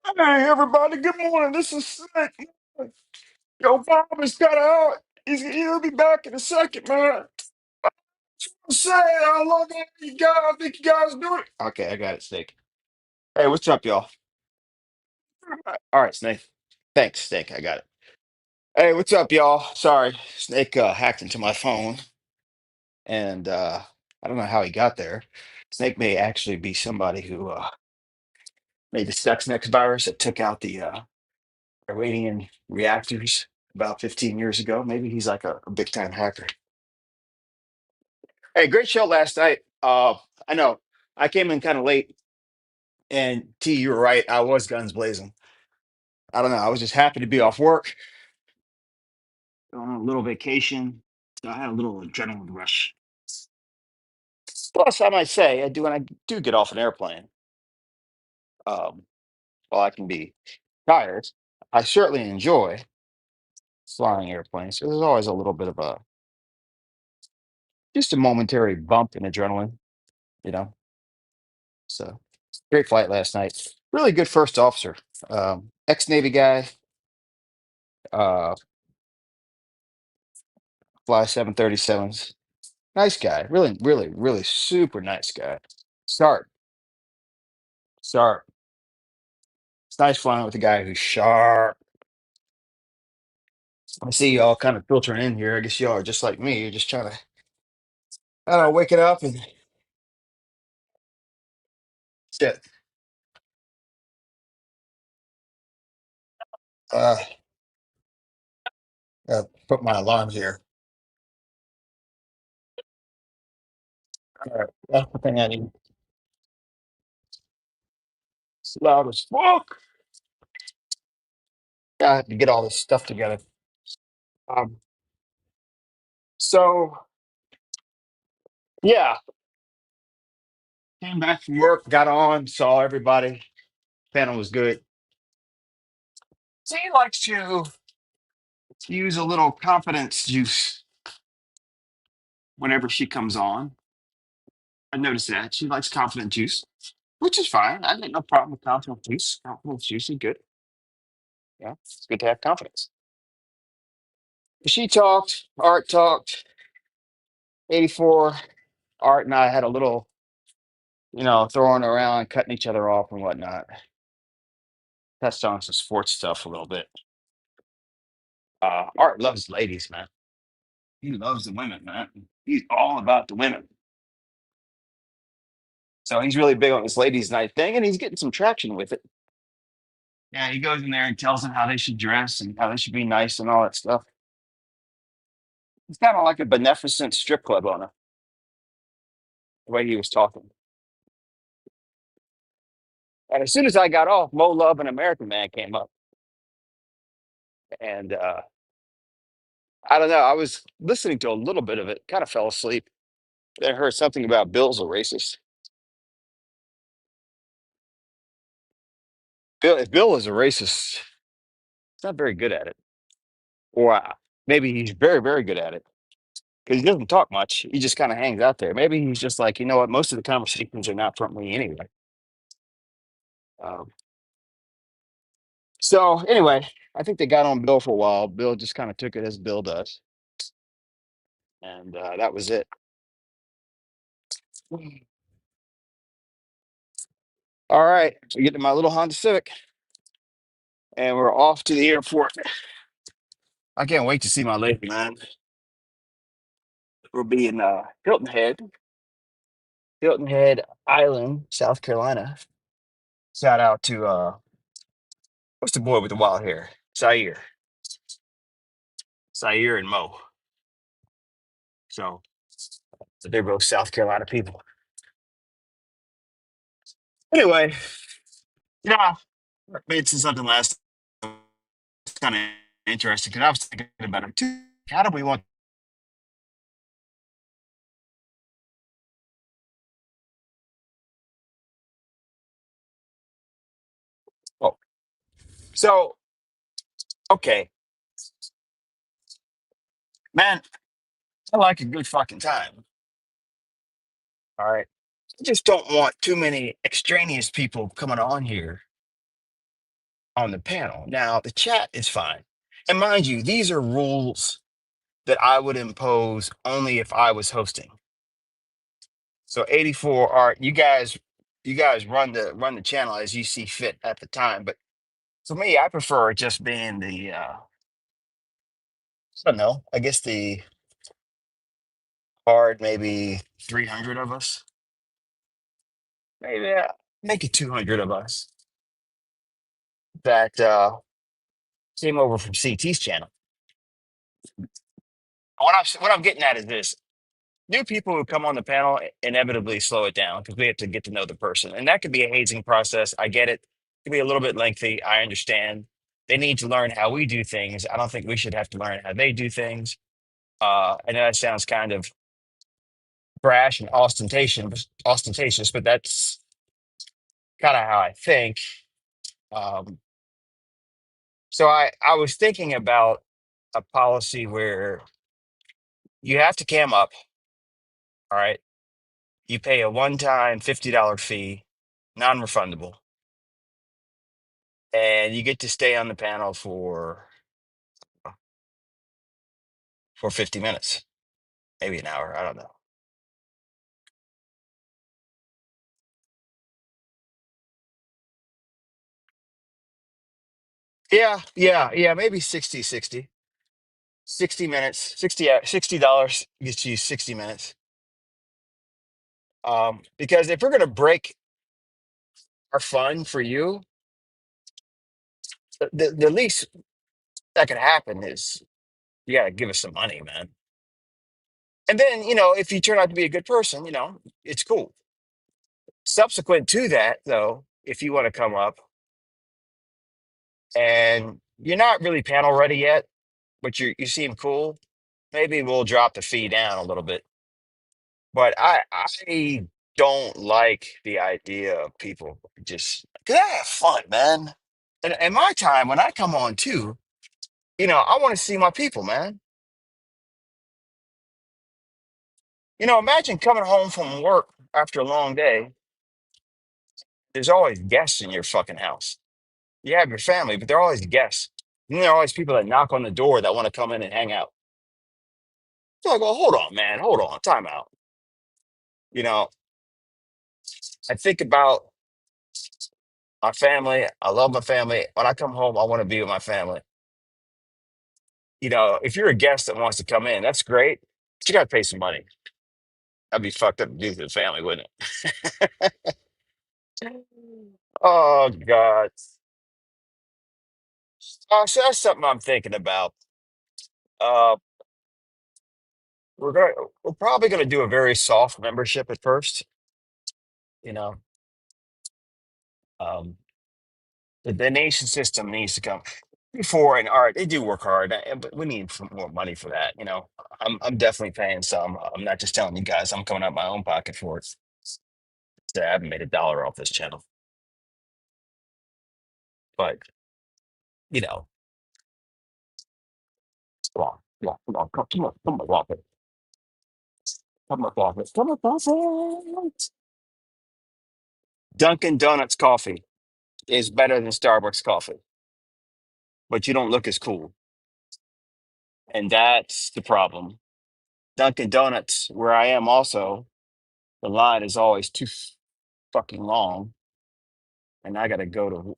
Hey everybody, good morning. This is Snake. Yo, Bob is got out. He'll be back in a second, man. Say, I love all you guys. I think you guys do it. Okay, I got it, Snake. Hey, what's up, y'all? All right, Snake. Thanks, Snake. I got it. Hey, what's up, y'all? Sorry, Snake hacked into my phone, and I don't know how he got there. Snake may actually be somebody who made the Stuxnet virus that took out the Iranian reactors about 15 years ago. Maybe he's like a big time hacker. Hey, great show last night. I know I came in kind of late, and T, you were right. I was guns blazing. I don't know. I was just happy to be off work, on a little vacation. So I had a little adrenaline rush. Plus, I might say, I do when I do get off an airplane. Um, while I can be tired, I certainly enjoy flying airplanes. So there's always a little bit of a just a momentary bump in adrenaline, you know. So great flight last night. Really good first officer, ex Navy guy, uh, fly 737s. Nice guy. Really, really, really super nice guy. Sharp, sharp. It's nice flying with a guy who's sharp. I see y'all kind of filtering in here. I guess y'all are just like me. You're just trying to, I don't know, wake it up and shit. Uh, put my alarms here. All right, that's the thing I need. It's loud as fuck. I have to get all this stuff together. Um, so yeah, came back from work, got on, saw everybody. Panel was good. She likes to use a little confidence juice whenever she comes on. I noticed that she likes confident juice, which is fine. I got no problem with confident juice. Confidence juice is good. Yeah, it's good to have confidence. She talked, Art talked, 84. Art and I had a little, throwing around, cutting each other off and whatnot. Touched on some sports stuff a little bit. Art loves ladies, man. He loves the women, man. He's all about the women. So he's really big on this ladies' night thing, and he's getting some traction with it. Yeah, he goes in there and tells them how they should dress and how they should be nice and all that stuff. It's kind of like a beneficent strip club owner, the way he was talking. And as soon as I got off, Mo Love and American Man came up. And I don't know, I was listening to a little bit of it, kind of fell asleep. Then I heard something about Bill's a racist. If Bill is a racist, he's not very good at it. Or maybe he's very, very good at it because he doesn't talk much. He just kind of hangs out there. Maybe he's just like, you know what, most of the conversations are not from me anyway. Um, so anyway, I think they got on Bill for a while. Bill just kind of took it as Bill does. And that was it. All right, we get to my little Honda Civic, and we're off to the airport. I can't wait to see my lady, man. We'll be in Hilton Head Island, South Carolina. Shout out to what's the boy with the wild hair? Zaire and Mo. So they're both South Carolina people. Anyway, yeah, I mentioned something last time. It's kind of interesting because I was thinking about it too. How do we want? Oh, so okay, man, I like a good fucking time. All right, I just don't want too many extraneous people coming on here on the panel. Now, the chat is fine. And mind you, these are rules that I would impose only if I was hosting. So 84 are you guys run the channel as you see fit at the time. But for me, I prefer it just being the I don't know, I guess the hard maybe 300 of us. Maybe make it 200 of us that came over from CT's channel. What I'm getting at is this: new people who come on the panel inevitably slow it down because we have to get to know the person, and that could be a hazing process. I get it; it could be a little bit lengthy. I understand. They need to learn how we do things. I don't think we should have to learn how they do things. I know that sounds kind of brash and ostentatious, but that's kind of how I think. Um, so I was thinking about a policy where you have to cam up. All right. You pay a one-time $50 fee, non-refundable, and you get to stay on the panel for 50 minutes, maybe an hour. I don't know. Yeah, maybe 60 minutes, $60 gets you 60 minutes. Because if we're gonna break our fun for you, the least that could happen is you gotta give us some money, man. And then, if you turn out to be a good person, it's cool. Subsequent to that, though, if you want to come up and you're not really panel ready yet, but you seem cool, maybe we'll drop the fee down a little bit. But I don't like the idea of people just cause I have fun, man. And my time when I come on too, I want to see my people, man. Imagine coming home from work after a long day. There's always guests in your fucking house. You have your family, but there are always guests. And there are always people that knock on the door that want to come in and hang out. It's like, well, hold on, man. Hold on. Time out. You know, I think about my family. I love my family. When I come home, I want to be with my family. If you're a guest that wants to come in, that's great. But you got to pay some money. That'd be fucked up to do to the family, wouldn't it? Oh, God. So that's something I'm thinking about. Uh, we're probably gonna do a very soft membership at first. You know, um, the donation system needs to come before. And art, they do work hard, but we need some more money for that. I'm definitely paying some. I'm not just telling you guys. I'm coming out of my own pocket for it. So I haven't made a dollar off this channel, but you know, come on, walk it, come on, walk it. Dunkin' Donuts coffee is better than Starbucks coffee, but you don't look as cool, and that's the problem. Dunkin' Donuts, where I am also, the line is always too fucking long, and I gotta go,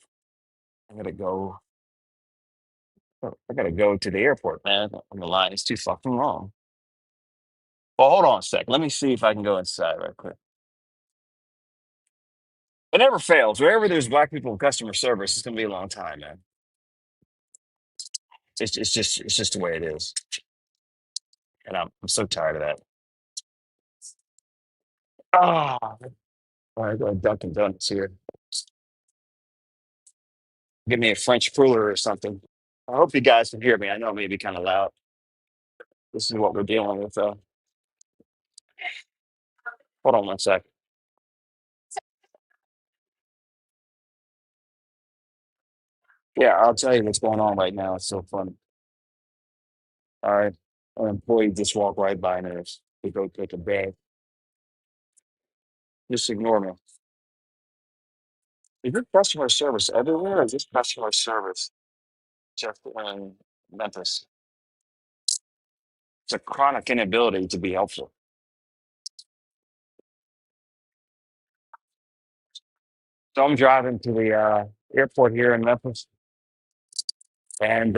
I gotta go to the airport, man. And the line is too fucking long. Well, hold on a sec. Let me see if I can go inside right quick. It never fails. Wherever there's black people in customer service, it's gonna be a long time, man. It's just the way it is, and I'm so tired of that. Ah, all right, go to Dunkin' Donuts here. Give me a French cooler or something. I hope you guys can hear me. I know it may be kind of loud. This is what we're dealing with. Hold on one sec. Yeah, I'll tell you what's going on right now. It's so funny. All right. An employee just walked right by me to go take a bag. Just ignore me. Is this customer service everywhere or is this customer service just in Memphis? It's a chronic inability to be helpful. So I'm driving to the airport here in Memphis and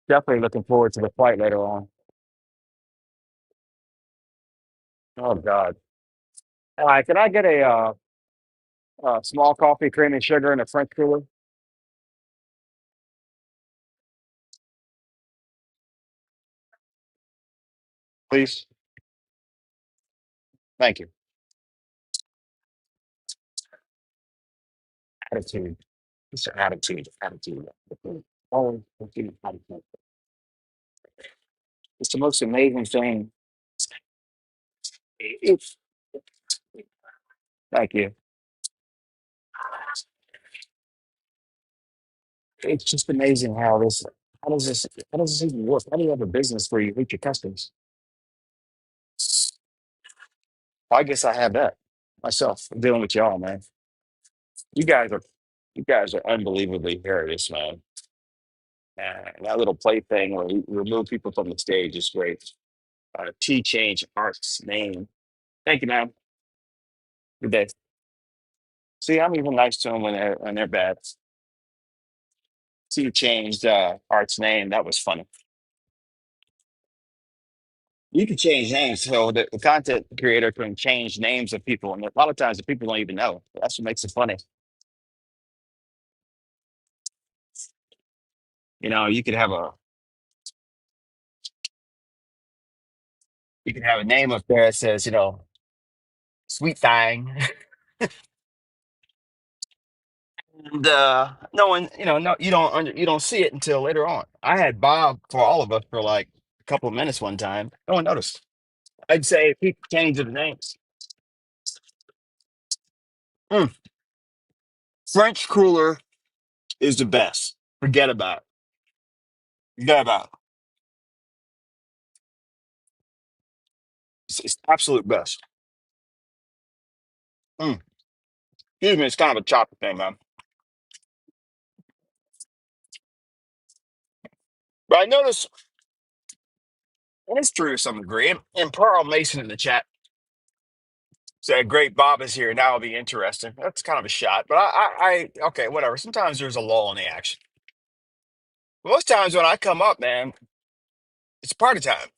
definitely looking forward to the flight later on. Oh, God. All right, can I get a small coffee, cream and sugar, and a French cooler, please? Thank you. Attitude. It's an attitude. Attitude. Oh, attitude. Attitude. It's the most amazing thing. It's, thank you. It's just amazing how this, how does this even work? How do you have a business where you reach your customers? Well, I guess I have that myself. I'm dealing with y'all, man. You guys are, you guys are unbelievably hilarious, man. That little play thing where you remove people from the stage is great. T change art's name. Thank you, ma'am. Good day. See, I'm even nice to them when they're bad. See, you changed art's name. That was funny. You can change names, so the content creator can change names of people, and a lot of times the people don't even know. That's what makes it funny. You know, you could have a name up there that says, Sweet Thing, and no one, no, you don't see it until later on. I had Bob for all of us for like a couple of minutes one time. No one noticed. I'd say people change the names. Mm, French cooler is the best. Forget about it. Forget about it. It's the absolute best. Mm. Excuse me, it's kind of a choppy thing, man. But I noticed, and it's true to some degree, and Pearl Mason in the chat said, "Great, Bob is here. Now it'll be interesting." That's kind of a shot, but okay, whatever. Sometimes there's a lull in the action. Most times when I come up, man, it's party time.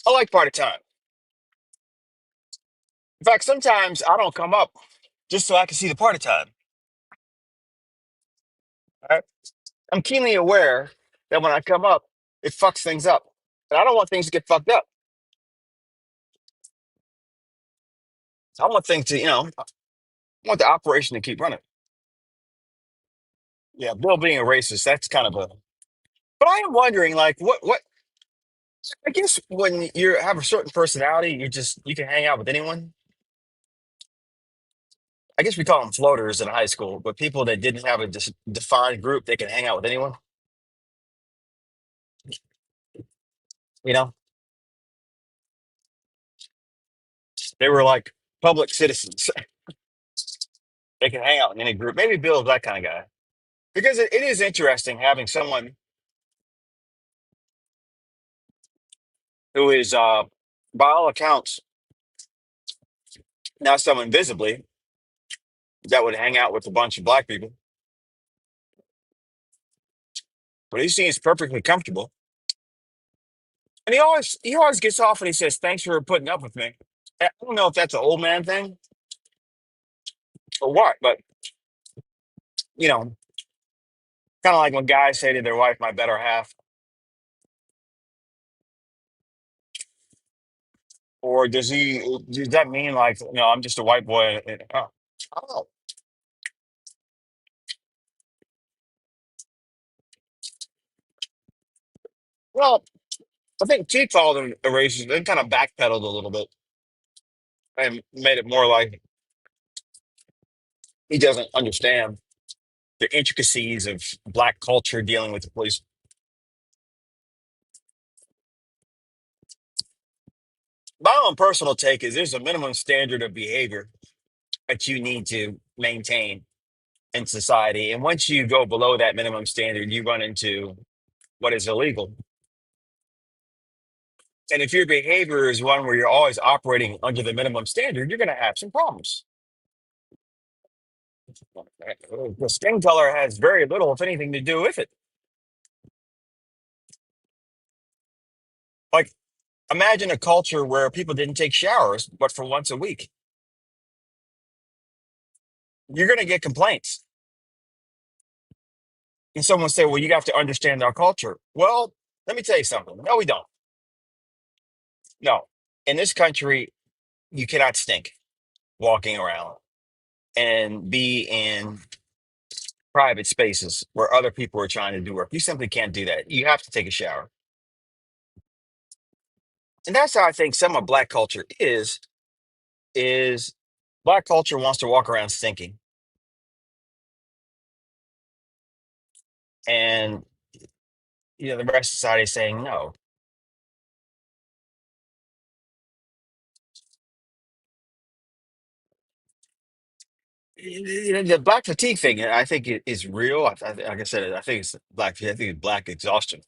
I like party time. In fact, sometimes I don't come up just so I can see the party time. Right? I'm keenly aware that when I come up, it fucks things up, and I don't want things to get fucked up. I want things to, I want the operation to keep running. Yeah, Bill being a racist, that's kind of a. But I am wondering, like, what? I guess when you have a certain personality, you can hang out with anyone. I guess we call them floaters in high school, but people that didn't have a defined group, they can hang out with anyone. You know, they were like public citizens. They can hang out in any group. Maybe Bill's that kind of guy because it is interesting having someone who is, by all accounts, now someone visibly that would hang out with a bunch of black people, but he seems perfectly comfortable. And he always gets off and he says, "Thanks for putting up with me." I don't know if that's an old man thing or what, but you know, kind of like when guys say to their wife, "My better half," or does that mean like, I'm just a white boy? Oh, well, I think T called him a racist, then kind of backpedaled a little bit and made it more like he doesn't understand the intricacies of black culture dealing with the police. My own personal take is there's a minimum standard of behavior that you need to maintain in society. And once you go below that minimum standard, you run into what is illegal. And if your behavior is one where you're always operating under the minimum standard, you're going to have some problems. The skin color has very little, if anything, to do with it. Like, imagine a culture where people didn't take showers, but for once a week. You're going to get complaints. And someone say, well, you have to understand our culture. Well, let me tell you something. No, we don't. No. In this country, you cannot stink walking around and be in private spaces where other people are trying to do work. You simply can't do that. You have to take a shower. And that's how I think some of black culture is black culture wants to walk around stinking. And the rest of society is saying no. The black fatigue thing, I think is real. Like I said, I think it's black. I think it's black exhaustion.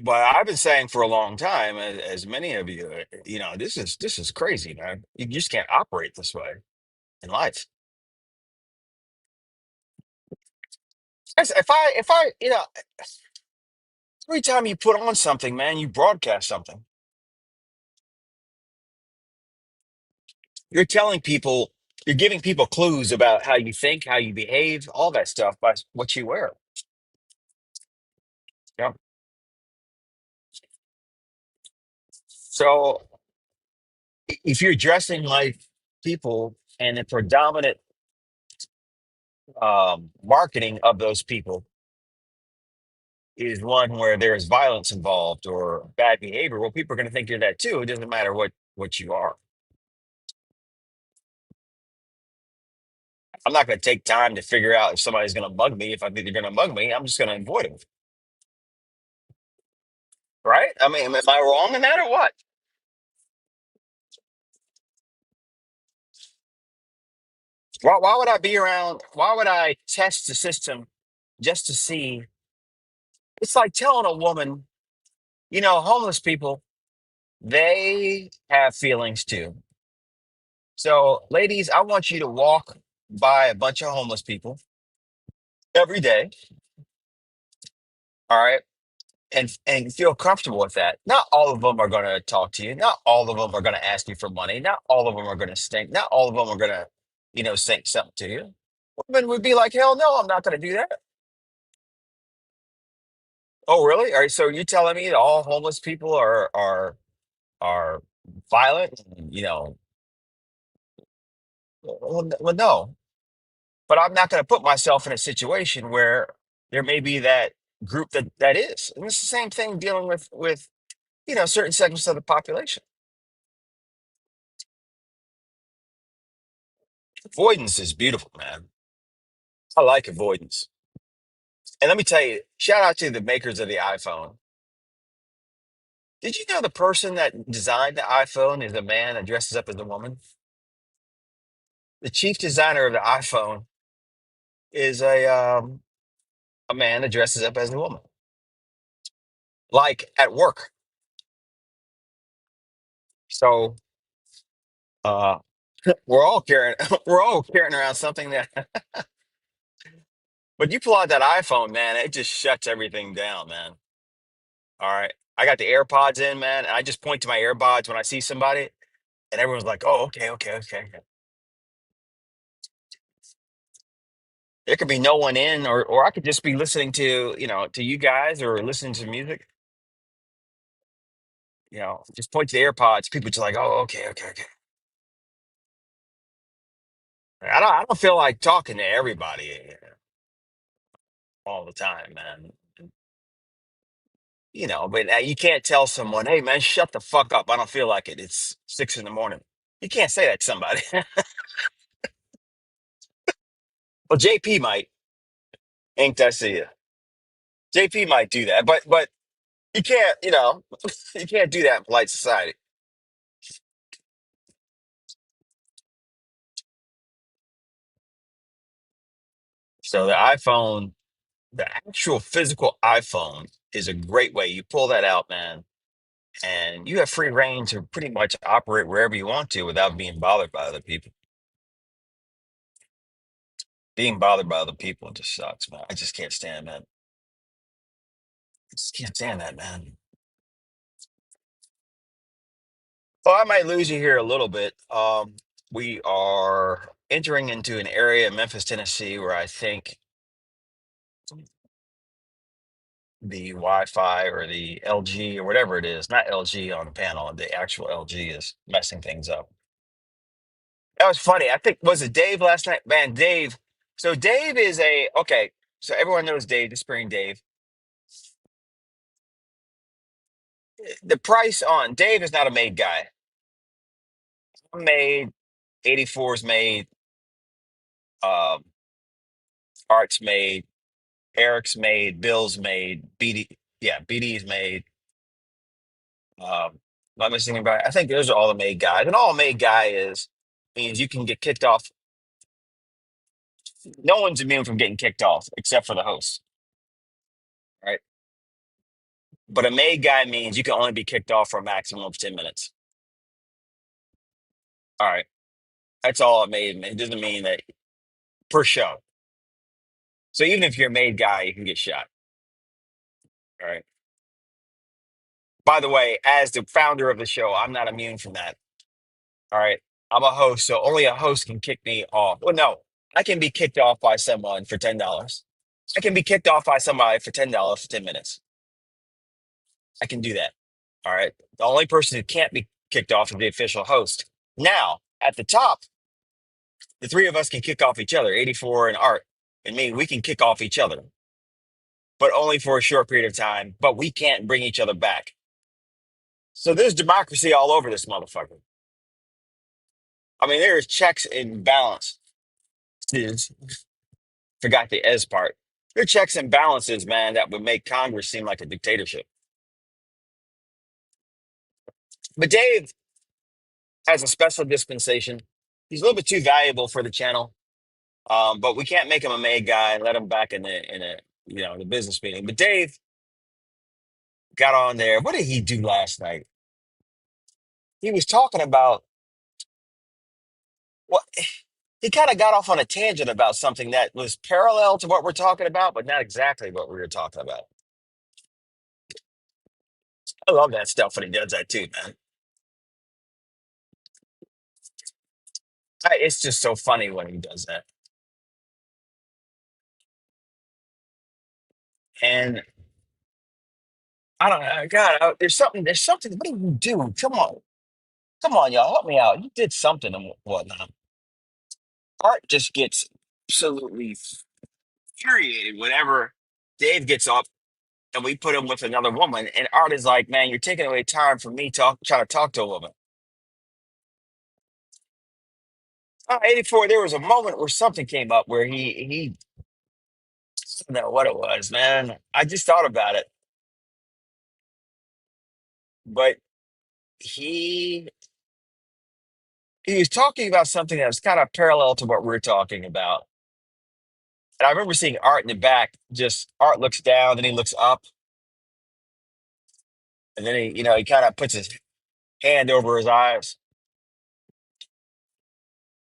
But I've been saying for a long time, as many of you, this is crazy, man. You just can't operate this way in life. If I, every time you put on something, man, you broadcast something. You're telling people, you're giving people clues about how you think, how you behave, all that stuff by what you wear. Yeah. So if you're dressing like people and the predominant marketing of those people is one where there's violence involved or bad behavior, well, people are going to think you're that too. It doesn't matter what you are. I'm not going to take time to figure out if somebody's going to mug me. If I think they're going to mug me, I'm just going to avoid them. Right? I mean, am I wrong in that or what? Why would I be around? Why would I test the system just to see? It's like telling a woman, homeless people, they have feelings too. So, ladies, I want you to walk by a bunch of homeless people every day, all right, and feel comfortable with that. Not all of them are going to talk to you. Not all of them are going to ask you for money. Not all of them are going to stink. Not all of them are going to, say something to you. Women would be like, hell no, I'm not going to do that. Oh, really? All right. So you telling me that all homeless people are violent? Well, no. But I'm not going to put myself in a situation where there may be that group that is. And it's the same thing dealing with certain segments of the population. Avoidance is beautiful, man. I like avoidance. And let me tell you, shout out to the makers of the iPhone. Did you know the person that designed the iPhone is a man that dresses up as a woman? The chief designer of the iPhone is a man that dresses up as a woman, like at work. So uh, we're all carrying we're all carrying around something that. But you pull out that iPhone, man, it just shuts everything down, man. All right, I got the AirPods in, man, and I just point to my AirPods when I see somebody, and everyone's like, "Oh, okay, okay, okay." There could be no one in, or I could just be listening to you guys or listening to music. Just point to the AirPods. People just like, "Oh, okay, okay, okay." I don't feel like talking to everybody all the time, man. But you can't tell someone, "Hey, man, shut the fuck up. I don't feel like it. It's 6 in the morning." You can't say that to somebody. Well, JP might. Ain't I see you? JP might do that, but you can't. You can't do that in polite society. So the iPhone, the actual physical iPhone is a great way. You pull that out, man, and you have free reign to pretty much operate wherever you want to without being bothered by other people. Being bothered by other people just sucks, man. I just can't stand that. I just can't stand that, man. Well, I might lose you here a little bit. We are entering into an area in Memphis, Tennessee, where I think the Wi-Fi or the LG or whatever it is, not LG on the panel, the actual LG is messing things up. That was funny. I think was it Dave last night? Man, Dave. So Dave is a okay. So everyone knows Dave, the Spring Dave. The price on Dave is not a made guy. I'm made, 84's made, um, Art's made, Eric's made, Bill's made, BD, yeah, BD's made. Am I missing anybody? I think those are all the made guys. And all a made guy is means you can get kicked off. No one's immune from getting kicked off except for the host, right? But a made guy means you can only be kicked off for a maximum of 10 minutes. All right. That's all it made. It doesn't mean that per show. So even if you're a made guy, you can get shot. All right. By the way, as the founder of the show, I'm not immune from that. All right. I'm a host, so only a host can kick me off. Well, no, I can be kicked off by someone for $10. I can be kicked off by somebody for $10 for 10 minutes. I can do that. All right. The only person who can't be kicked off is the official host. Now, at the top, the three of us can kick off each other, 84 and Art and me. We can kick off each other, but only for a short period of time. But we can't bring each other back. So there's democracy all over this motherfucker. I mean, there is checks and balances. Forgot the S part. There are checks and balances, man, that would make Congress seem like a dictatorship. But Dave has a special dispensation. He's a little bit too valuable for the channel. But we can't make him a made guy and let him back in the business meeting. But Dave got on there. What did he do last night? He was talking about what he kind of got off on a tangent about something that was parallel to what we're talking about, but not exactly what we were talking about. I love that stuff when he does that too, man. It's just so funny when he does that. And I don't know, God, there's something. What did you do? Come on, y'all, help me out. You did something and whatnot. Art just gets absolutely infuriated whenever Dave gets up and we put him with another woman. And Art is like, man, you're taking away time from me trying to talk to a woman. 84, there was a moment where something came up where he I don't know what it was, man. I just thought about it. But he he was talking about something that was kind of parallel to what we're talking about. And I remember seeing Art in the back, just Art looks down, then he looks up, and then he kind of puts his hand over his eyes.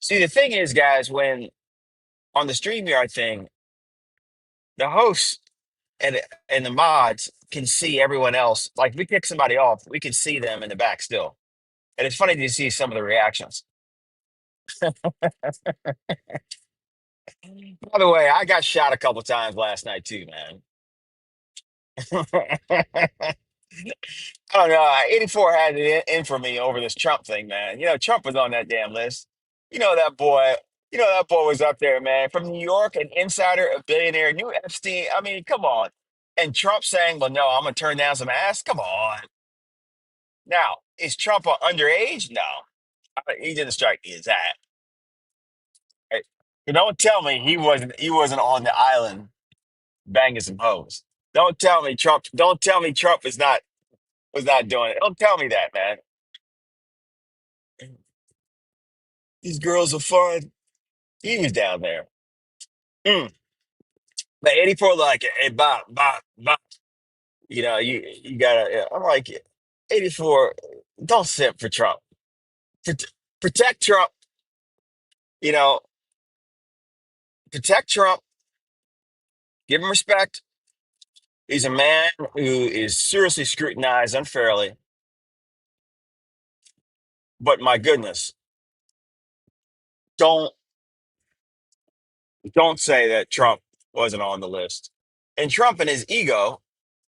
See, the thing is, guys, when on the StreamYard thing, the hosts and the mods can see everyone else. Like, if we kick somebody off, we can see them in the back still. And it's funny to see some of the reactions. By the way, I got shot a couple times last night too, man. I don't know. 84 had it in for me over this Trump thing, man. Trump was on that damn list. You know that boy. That boy was up there, man. From New York, an insider, a billionaire, knew Epstein. I mean, come on. And Trump saying, "Well, no, I'm gonna turn down some ass." Come on. Now, is Trump underage? No, he didn't strike me as that. Right? But don't tell me he wasn't on the island banging some hoes. Don't tell me Trump. Don't tell me Trump was not doing it. Don't tell me that, man. These girls are fun. He was down there. Mm. But 84, like, hey, Bob, Bob, Bob. You gotta. Yeah, I'm like, 84. Don't simp for Trump. Prote- Protect Trump. You know, protect Trump. Give him respect. He's a man who is seriously scrutinized unfairly. But my goodness, don't don't say that Trump wasn't on the list. And Trump and his ego,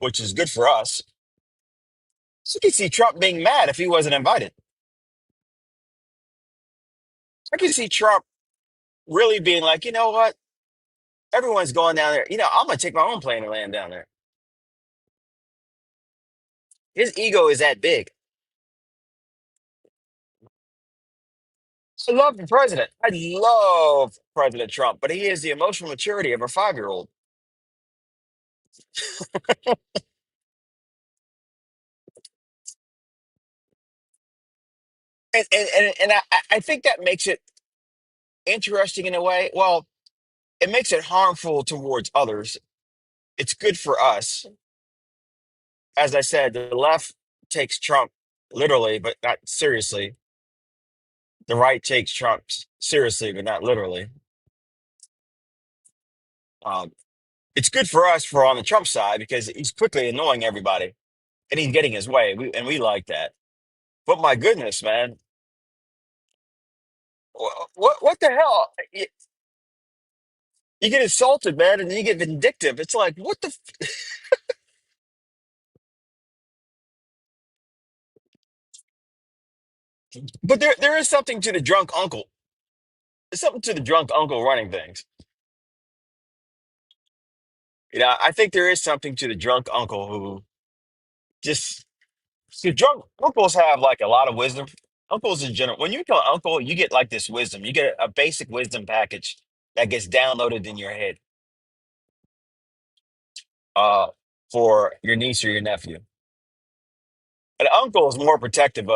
which is good for us, you can see Trump being mad if he wasn't invited. I can see Trump really being like, you know what? Everyone's going down there. I'm gonna take my own plane and land down there. His ego is that big. I love the president. I love President Trump, but he has the emotional maturity of a 5-year-old. And I think that makes it interesting in a way. Well, it makes it harmful towards others. It's good for us. As I said, the left takes Trump literally, but not seriously. The right takes Trump seriously, but not literally. Um, it's good for us for on the Trump side because he's quickly annoying everybody and he's getting his way. And we like that. But my goodness, man, what the hell? You get insulted, man, and then you get vindictive. It's like, what the? But there is something to the drunk uncle. There's something to the drunk uncle running things. I think there is something to the drunk uncle who just. See, drunk uncles have like a lot of wisdom. Uncles in general, when you become an uncle, you get like this wisdom. You get a basic wisdom package that gets downloaded in your head uh, for your niece or your nephew. An uncle is more protective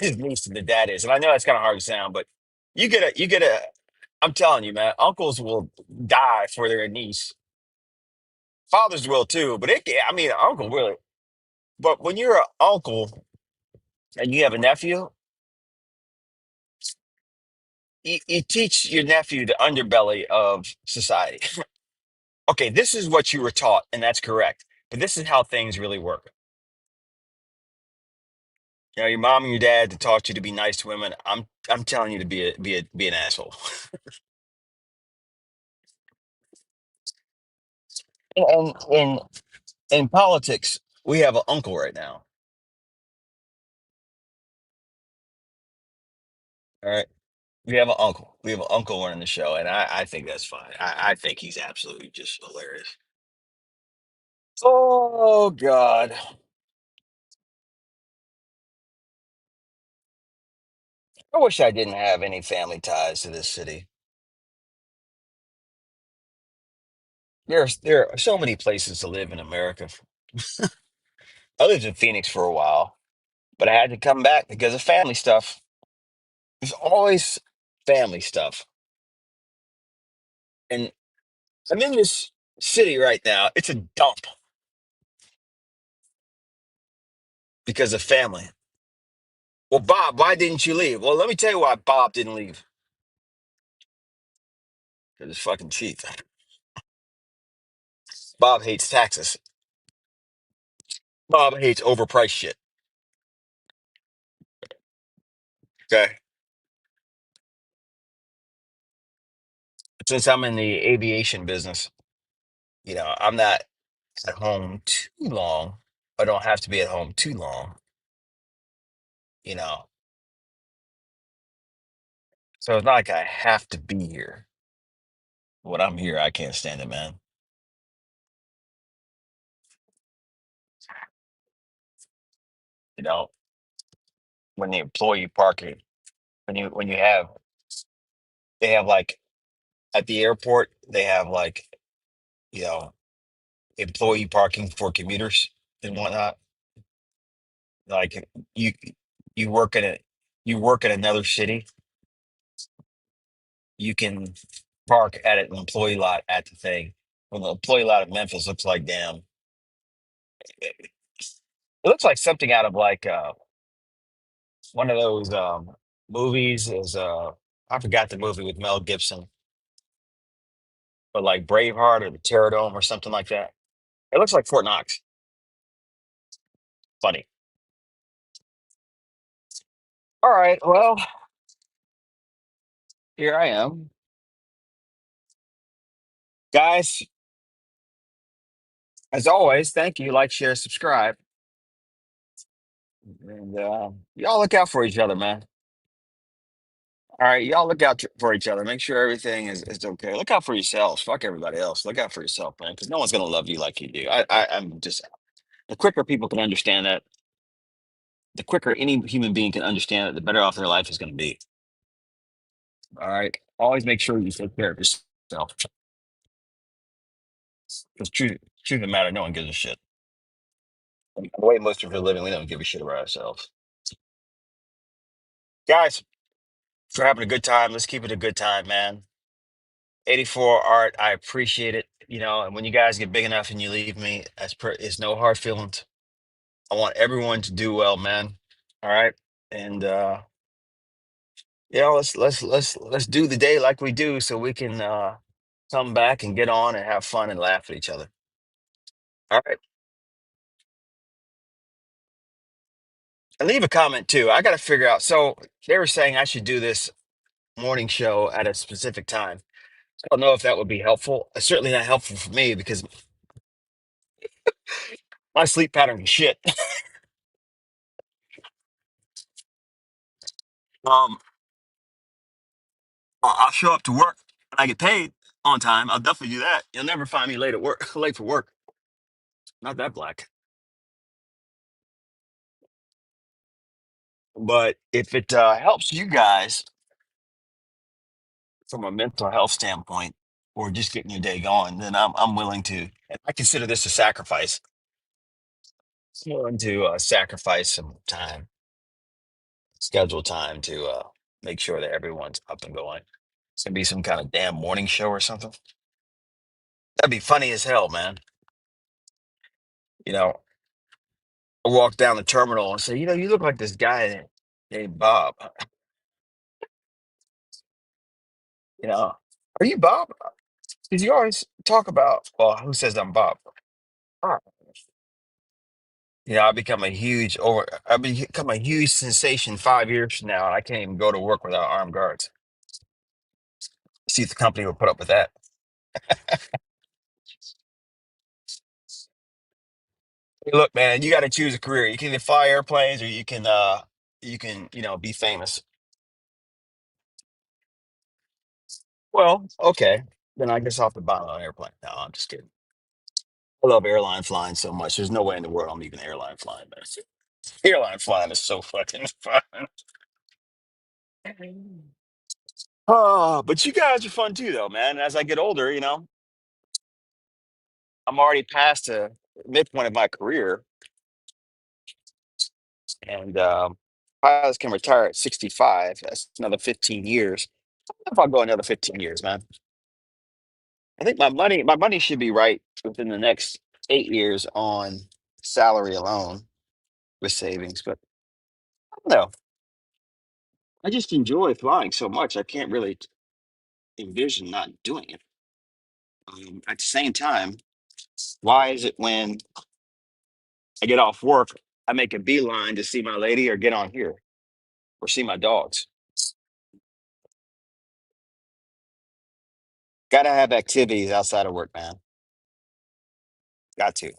his niece than the dad is, and I know that's kind of hard to sound, but you get a. I'm telling you, man, uncles will die for their niece. Fathers will too, but I mean, an uncle really. But when you're an uncle and you have a nephew, you teach your nephew the underbelly of society. Okay, this is what you were taught, and that's correct. But this is how things really work. Your mom and your dad to taught you to be nice to women. I'm telling you to be an asshole. And in politics, we have an uncle right now. All right, we have an uncle. We have an uncle running the show, and I think that's fine. I think he's absolutely just hilarious. Oh God, I wish I didn't have any family ties to this city. There are so many places to live in America. I lived in Phoenix for a while, but I had to come back because of family stuff. There's always family stuff. And I'm in this city right now. It's a dump because of family. Well, Bob, why didn't you leave? Well, let me tell you why Bob didn't leave. Because it's fucking cheap. Bob hates taxes. Bob hates overpriced shit. Okay. Since I'm in the aviation business, I'm not at home too long. I don't have to be at home too long, you know. So it's not like I have to be here. When I'm here, I can't stand it, man. You know, when the employee parking, when you have they have like at the airport, they have like, you know, employee parking for commuters and whatnot. Like you you work in a you work in another city, you can park at an employee lot at the thing. Well, the employee lot of Memphis looks like damn. It looks like something out of like one of those movies. Is I forgot the movie with Mel Gibson, but like Braveheart or the Pterodome or something like that. It looks like Fort Knox. Funny. All right. Well, here I am, guys. As always, thank you. Like, share, subscribe, and y'all look out for each other, man. All right, y'all look out for each other. Make sure everything is okay. Look out for yourselves. Fuck everybody else. Look out for yourself, man, because no one's gonna love you like you do. I'm just the quicker people can understand that, the quicker any human being can understand it, the better off their life is gonna be. All right. Always make sure you take care of yourself. Because truth of the matter, no one gives a shit. The way most of us are living, we don't give a shit about ourselves. Guys, for having a good time, let's keep it a good time, man. 84 Art, I appreciate it. You know, and when you guys get big enough and you leave me, it's no hard feelings. I want everyone to do well, man. All right. And let's do the day like we do so we can come back and get on and have fun and laugh at each other. All right. And leave a comment too. I got to figure out. So they were saying I should do this morning show at a specific time. I don't know if that would be helpful. It's certainly not helpful for me because my sleep pattern is shit. Um, I'll show up to work and I get paid on time. I'll definitely do that. You'll never find me late at work, late for work. Not that black. But if it helps you guys from a mental health standpoint or just getting your day going, then I'm willing to. And I consider this a sacrifice. I'm willing to sacrifice some time, schedule time to make sure that everyone's up and going. It's gonna be some kind of damn morning show or something. That'd be funny as hell, man. You know, I walk down the terminal and say, you look like this guy named Bob. You know, are you Bob? Because you always talk about, well, who says I'm Bob? Ah. I become a huge sensation 5 years from now, and I can't even go to work without armed guards. See if the company will put up with that. Hey, look, man, you got to choose a career. You can either fly airplanes or be famous. Well, okay. Then I guess I'll have to buy an airplane. No, I'm just kidding. I love airline flying so much. There's no way in the world I'm even airline flying, man. Airline flying is so fucking fun. Oh, but you guys are fun too, though, man. As I get older, I'm already past the midpoint of my career, and pilots can retire at 65. That's another 15 years. If I go another 15 years, man, I think my money should be right within the next 8 years on salary alone with savings. But I don't know. I just enjoy flying so much. I can't really envision not doing it. At the same time, why is it when I get off work, I make a beeline to see my lady or get on here or see my dogs? Got to have activities outside of work, man. Got to.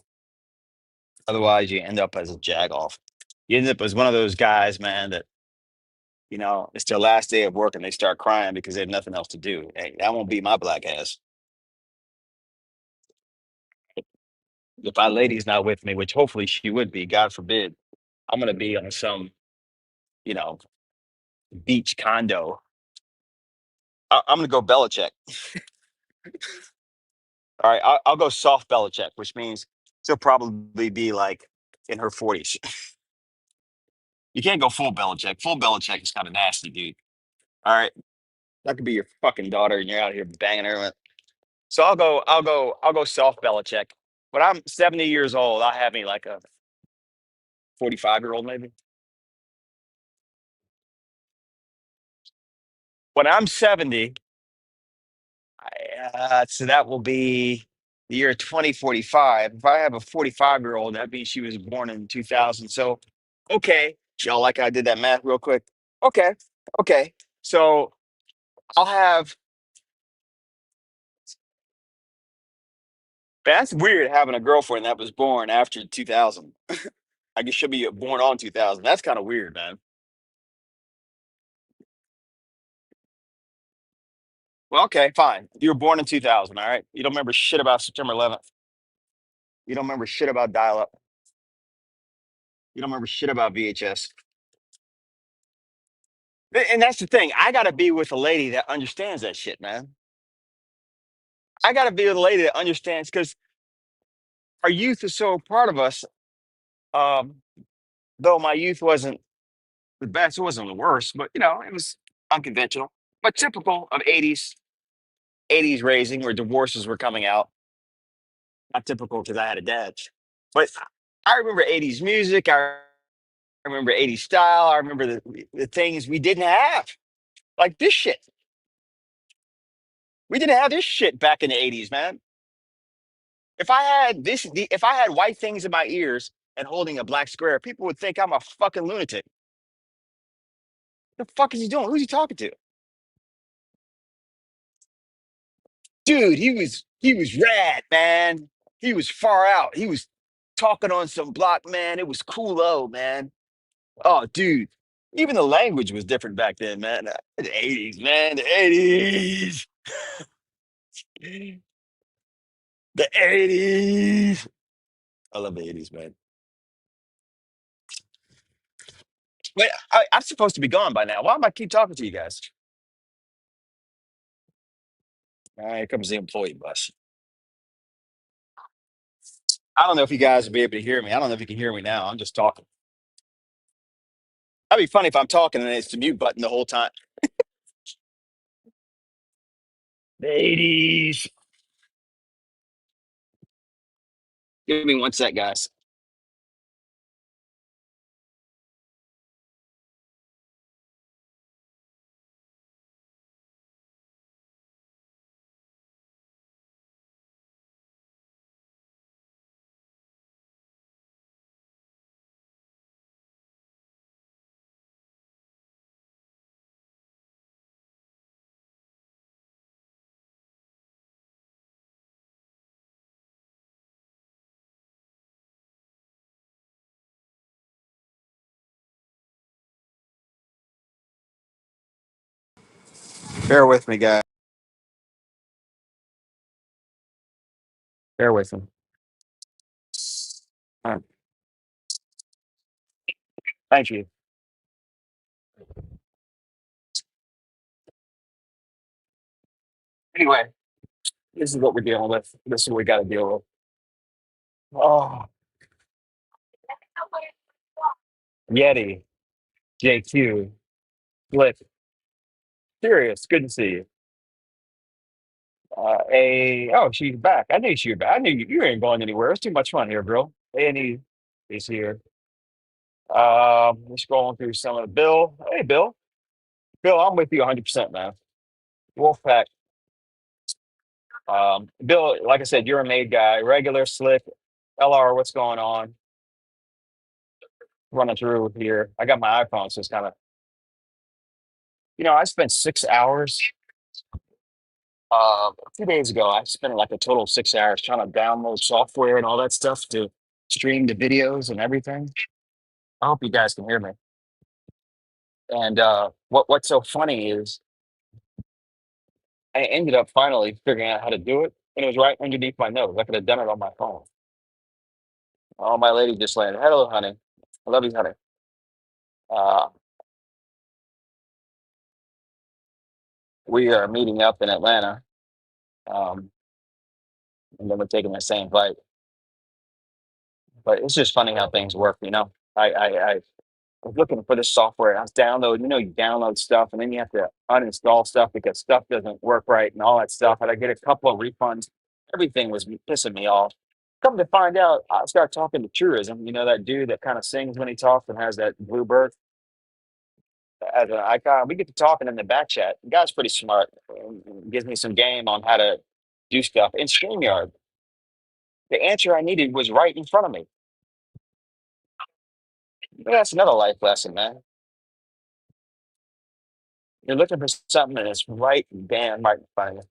Otherwise, you end up as a jag off. You end up as one of those guys, man, that, it's their last day of work and they start crying because they have nothing else to do. Hey, that won't be my black ass. If my lady's not with me, which hopefully she would be, God forbid, I'm going to be on some, you know, beach condo. I'm going to go Belichick. All right. I'll go soft Belichick, which means she'll probably be like in her 40s. You can't go full Belichick. Full Belichick is kind of nasty, dude. All right. That could be your fucking daughter and you're out here banging her. So I'll go soft Belichick. When I'm 70 years old, I'll have me like a 45-year-old maybe. When I'm 70, so that will be the year 2045. If I have a 45-year-old, that means she was born in 2000. So, okay, y'all, like I did that math real quick. Okay, okay. So I'll have. That's weird having a girlfriend that was born after 2000. I guess she'll be born on 2000. That's kind of weird, man. Well, okay, fine. You were born in 2000, all right? You don't remember shit about September 11th. You don't remember shit about dial up. You don't remember shit about VHS. And that's the thing. I got to be with a lady that understands that shit, man. I got to be with a lady that understands because our youth is so part of us. Um, though my youth wasn't the best, it wasn't the worst, but it was unconventional, but typical of 80s raising where divorces were coming out. Not typical because I had a dad. But I remember 80s music. I remember 80s style. I remember the things we didn't have, like this shit. We didn't have this shit back in the 80s, man. If I had white things in my ears and holding a black square, people would think I'm a fucking lunatic. The fuck is he doing? Who's he talking to? Dude, he was rad, man. He was far out. He was talking on some block, man. It was cool, man. Oh, dude. Even the language was different back then, man. The 80s, man. The 80s. The 80s. I love the 80s, man. Wait, I'm supposed to be gone by now. Why am I keep talking to you guys? All right, here comes the employee bus. I don't know if you guys will be able to hear me. I don't know if you can hear me now. I'm just talking. That'd be funny if I'm talking and it's the mute button the whole time. The 80s. Give me one sec, guys. Bear with me, guys. Bear with me. All right, thank you. Anyway, this is what we're dealing with. This is what we got to deal with. Oh, Yeti, JQ, Flip. Serious. Good to see you. She's back. I knew she was back. I knew you ain't going anywhere. It's too much fun here, bro. A&E is here. We're scrolling through some of the Bill. Hey, Bill. Bill, I'm with you 100%, man. Wolfpack. Bill, like I said, you're a made guy. Regular, slick. LR, what's going on? Running through here. I got my iPhone, so it's kind of, I spent 6 hours. 2 days ago, I spent like a total of 6 hours trying to download software and all that stuff to stream the videos and everything. I hope you guys can hear me. And what's so funny is I ended up finally figuring out how to do it, and it was right underneath my nose. I could have done it on my phone. Oh, my lady just landed. Hello, honey. I love you, honey. Uh, we are meeting up in Atlanta, um, and then we're taking the same flight. But it's just funny how things work, you know. I I was looking for this software and I was downloading, you download stuff and then you have to uninstall stuff because stuff doesn't work right and all that stuff. And I get a couple of refunds. Everything was pissing me off. Come to find out, I start talking to Tourism, that dude that kind of sings when he talks and has that blue bird as an icon. We get to talking in the back chat. The guy's pretty smart. Gives me some game on how to do stuff. In StreamYard, the answer I needed was right in front of me. That's another life lesson, man. You're looking for something and it's right damn right in front of you.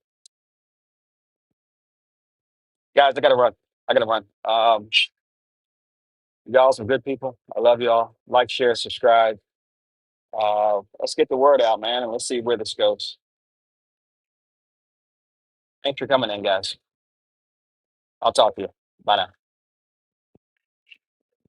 Guys, I gotta run. I gotta run. Y'all some good people. I love y'all. Like, share, subscribe. Let's get the word out, man, and let's see where this goes. Thanks for coming in, guys. I'll talk to you. Bye now.